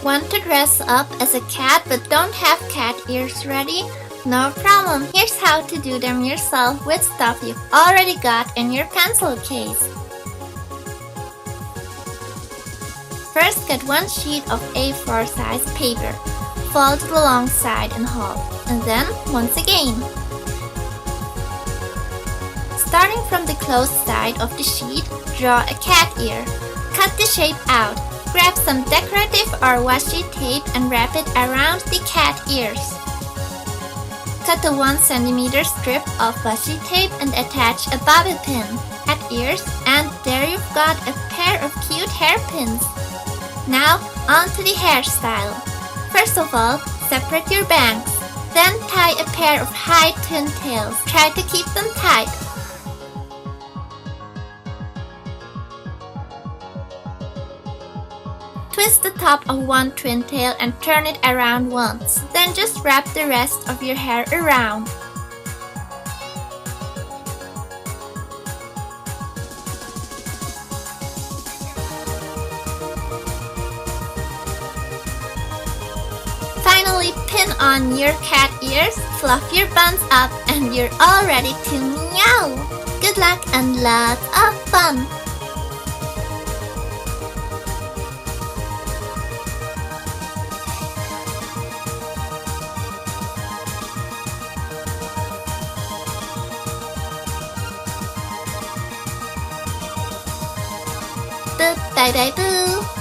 Want to dress up as a cat but don't have cat ears ready? No problem, here's how to do them yourself with stuff you've already got in your pencil case. First, get one sheet of A4 size paper. Fold the long side in half, and then once again. Starting from the closed side of the sheet, draw a cat ear. Cut the shape out. Grab some decorative or washi tape and wrap it around the cat ears. Cut a 1 cm strip of washi tape and attach a bobby pin at ears, and there you've got a pair of cute hairpins. Now on to the hairstyle. First of all, separate your bangs. Then tie a pair of high twin tails. Try to keep them tight. Twist the top of one twin tail and turn it around once. Then just wrap the rest of your hair around. Finally, pin on your cat ears, fluff your buns up, and you're all ready to meow! Good luck and lots of fun! Bye bye boo!